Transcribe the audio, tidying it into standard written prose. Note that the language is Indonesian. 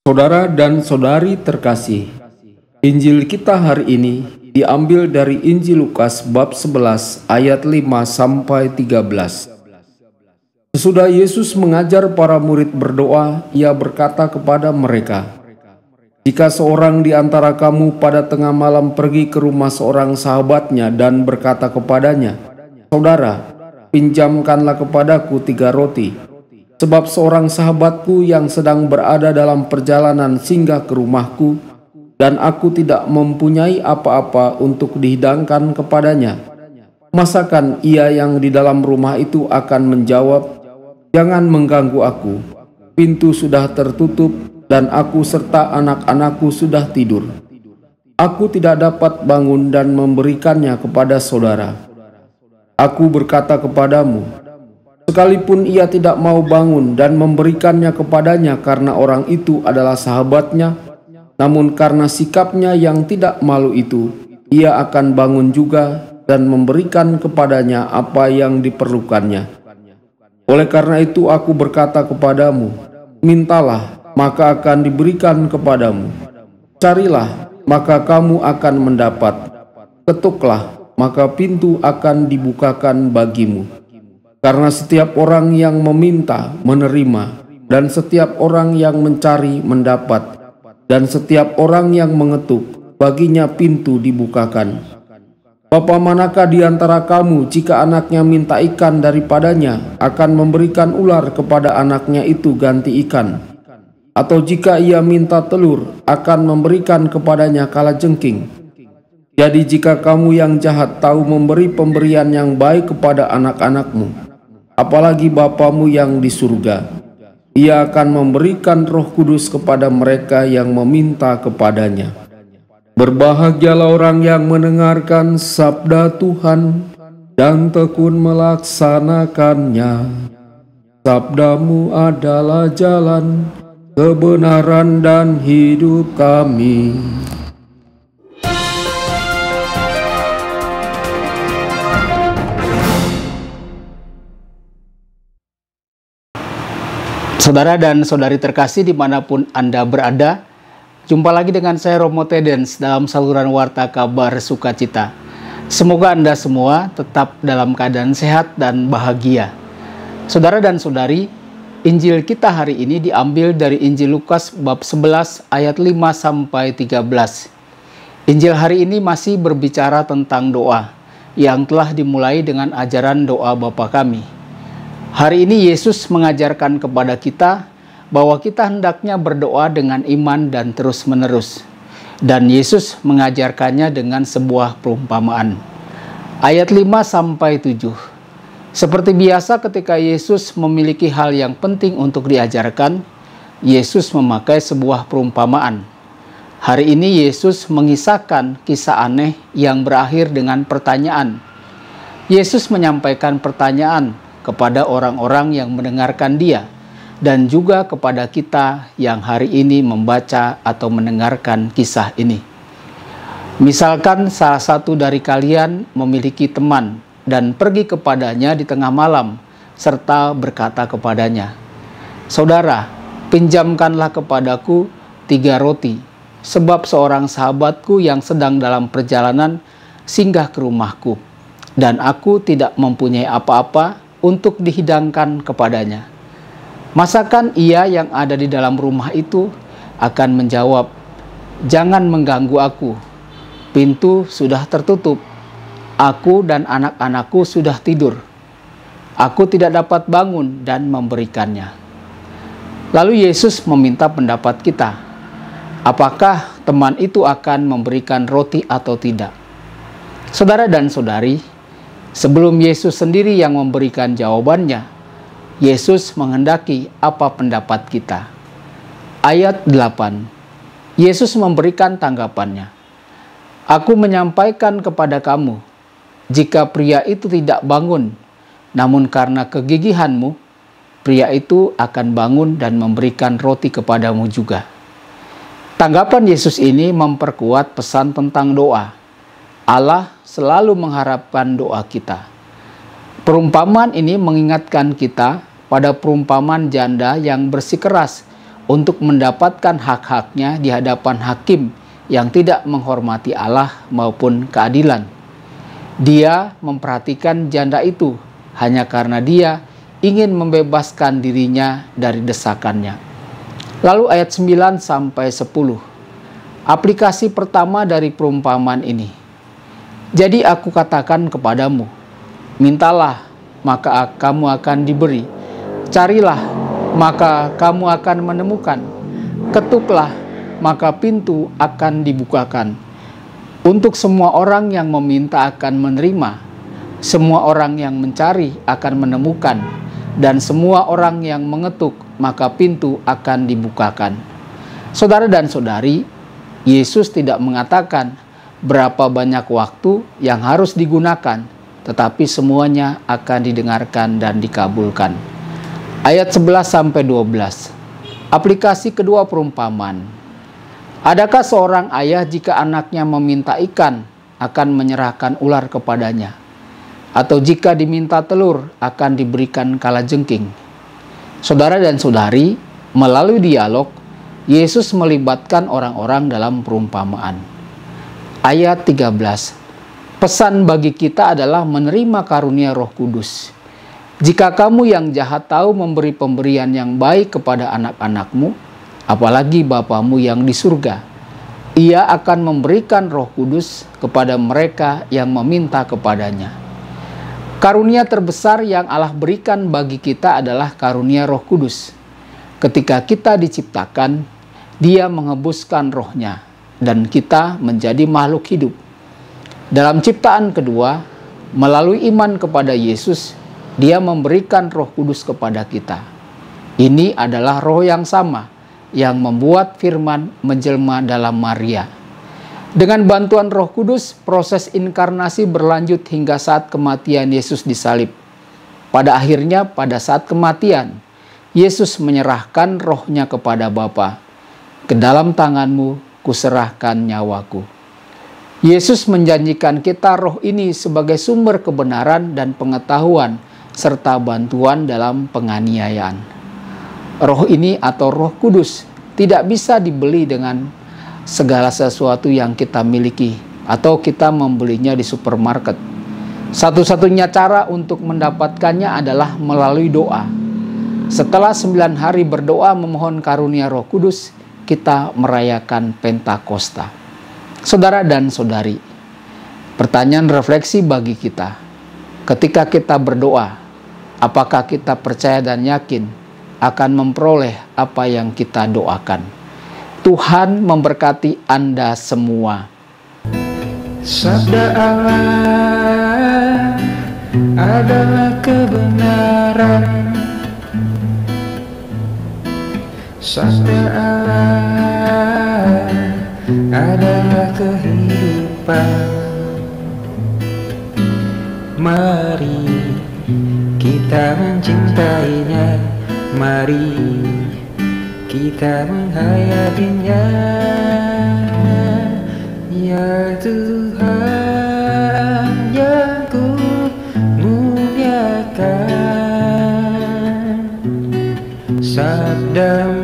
Saudara dan saudari terkasih, Injil kita hari ini diambil dari Injil Lukas bab 11 ayat 5 sampai 13. Sesudah Yesus mengajar para murid berdoa, ia berkata kepada mereka, "Jika seorang di antara kamu pada tengah malam pergi ke rumah seorang sahabatnya dan berkata kepadanya, 'Saudara, pinjamkanlah kepadaku 3 roti, sebab seorang sahabatku yang sedang berada dalam perjalanan singgah ke rumahku, dan aku tidak mempunyai apa-apa untuk dihidangkan kepadanya.' Masakan ia yang di dalam rumah itu akan menjawab, 'Jangan mengganggu aku, pintu sudah tertutup dan aku serta anak-anakku sudah tidur. Aku tidak dapat bangun dan memberikannya kepada saudara.' Aku berkata kepadamu, sekalipun ia tidak mau bangun dan memberikannya kepadanya karena orang itu adalah sahabatnya, namun karena sikapnya yang tidak malu itu, ia akan bangun juga dan memberikan kepadanya apa yang diperlukannya. Oleh karena itu aku berkata kepadamu, mintalah, maka akan diberikan kepadamu. Carilah, maka kamu akan mendapat. Ketuklah, maka pintu akan dibukakan bagimu. Karena setiap orang yang meminta, menerima, dan setiap orang yang mencari, mendapat, dan setiap orang yang mengetuk, baginya pintu dibukakan. Bapa manakah di antara kamu jika anaknya minta ikan daripadanya, akan memberikan ular kepada anaknya itu ganti ikan? Atau jika ia minta telur, akan memberikan kepadanya kalajengking? Jadi jika kamu yang jahat tahu memberi pemberian yang baik kepada anak-anakmu, apalagi Bapamu yang di surga, ia akan memberikan Roh Kudus kepada mereka yang meminta kepadanya. Berbahagialah orang yang mendengarkan sabda Tuhan dan tekun melaksanakannya. Sabdamu adalah jalan, kebenaran dan hidup kami." Saudara dan saudari terkasih dimanapun Anda berada, jumpa lagi dengan saya Romo Tedens dalam saluran Warta Kabar Sukacita. Semoga Anda semua tetap dalam keadaan sehat dan bahagia. Saudara dan saudari, Injil kita hari ini diambil dari Injil Lukas bab 11 ayat 5 sampai 13. Injil hari ini masih berbicara tentang doa yang telah dimulai dengan ajaran doa Bapa kami. Hari ini Yesus mengajarkan kepada kita bahwa kita hendaknya berdoa dengan iman dan terus-menerus. Dan Yesus mengajarkannya dengan sebuah perumpamaan. Ayat 5 sampai 7. Seperti biasa ketika Yesus memiliki hal yang penting untuk diajarkan, Yesus memakai sebuah perumpamaan. Hari ini Yesus mengisahkan kisah aneh yang berakhir dengan pertanyaan. Yesus menyampaikan pertanyaan kepada orang-orang yang mendengarkan Dia, dan juga kepada kita yang hari ini membaca atau mendengarkan kisah ini. Misalkan salah satu dari kalian memiliki teman dan pergi kepadanya di tengah malam, serta berkata kepadanya, "Saudara, pinjamkanlah kepadaku 3 roti, sebab seorang sahabatku yang sedang dalam perjalanan singgah ke rumahku, dan aku tidak mempunyai apa-apa untuk dihidangkan kepadanya." Masakan ia yang ada di dalam rumah itu akan menjawab, "Jangan mengganggu aku, pintu sudah tertutup, aku dan anak-anakku sudah tidur, aku tidak dapat bangun dan memberikannya." Lalu Yesus meminta pendapat kita, apakah teman itu akan memberikan roti atau tidak? Saudara dan saudari, sebelum Yesus sendiri yang memberikan jawabannya, Yesus menghendaki apa pendapat kita. Ayat 8, Yesus memberikan tanggapannya. "Aku menyampaikan kepada kamu, jika pria itu tidak bangun, namun karena kegigihanmu, pria itu akan bangun dan memberikan roti kepadamu juga." Tanggapan Yesus ini memperkuat pesan tentang doa. Allah selalu mengharapkan doa kita. Perumpamaan ini mengingatkan kita pada perumpamaan janda yang bersikeras untuk mendapatkan hak-haknya di hadapan hakim yang tidak menghormati Allah maupun keadilan. Dia memperhatikan janda itu hanya karena dia ingin membebaskan dirinya dari desakannya. Lalu ayat 9 sampai 10. Aplikasi pertama dari perumpamaan ini. Jadi aku katakan kepadamu, mintalah, maka kamu akan diberi. Carilah, maka kamu akan menemukan. Ketuklah, maka pintu akan dibukakan. Untuk semua orang yang meminta akan menerima, semua orang yang mencari akan menemukan, dan semua orang yang mengetuk, maka pintu akan dibukakan. Saudara dan saudari, Yesus tidak mengatakan berapa banyak waktu yang harus digunakan, tetapi semuanya akan didengarkan dan dikabulkan. Ayat 11-12. Aplikasi kedua perumpamaan. Adakah seorang ayah jika anaknya meminta ikan akan menyerahkan ular kepadanya? Atau jika diminta telur akan diberikan kalajengking? Saudara dan saudari, melalui dialog, Yesus melibatkan orang-orang dalam perumpamaan. Ayat 13. Pesan bagi kita adalah menerima karunia Roh Kudus. Jika kamu yang jahat tahu memberi pemberian yang baik kepada anak-anakmu, apalagi Bapamu yang di surga, Ia akan memberikan Roh Kudus kepada mereka yang meminta kepadanya. Karunia terbesar yang Allah berikan bagi kita adalah karunia Roh Kudus. Ketika kita diciptakan, Dia menghembuskan rohnya, dan kita menjadi makhluk hidup. Dalam ciptaan kedua, melalui iman kepada Yesus, Dia memberikan Roh Kudus kepada kita. Ini adalah roh yang sama, yang membuat firman menjelma dalam Maria. Dengan bantuan Roh Kudus, proses inkarnasi berlanjut hingga saat kematian Yesus disalib. Pada akhirnya, pada saat kematian, Yesus menyerahkan rohnya kepada Bapa. Ke dalam tanganmu kuserahkan nyawaku. Yesus menjanjikan kita roh ini sebagai sumber kebenaran dan pengetahuan, serta bantuan dalam penganiayaan. Roh ini atau Roh Kudus tidak bisa dibeli dengan segala sesuatu yang kita miliki atau kita membelinya di supermarket. Satu-satunya cara untuk mendapatkannya adalah melalui doa. Setelah 9 hari berdoa memohon karunia Roh Kudus, kita merayakan Pentakosta. Saudara dan saudari, pertanyaan refleksi bagi kita. Ketika kita berdoa, apakah kita percaya dan yakin akan memperoleh apa yang kita doakan? Tuhan memberkati Anda semua. Sabda Allah adalah kebenaran. Sabda Allah adalah kehidupan. Mari kita mencintainya, mari kita menghayatinya. Ya Tuhan yang ku muliakan, sabda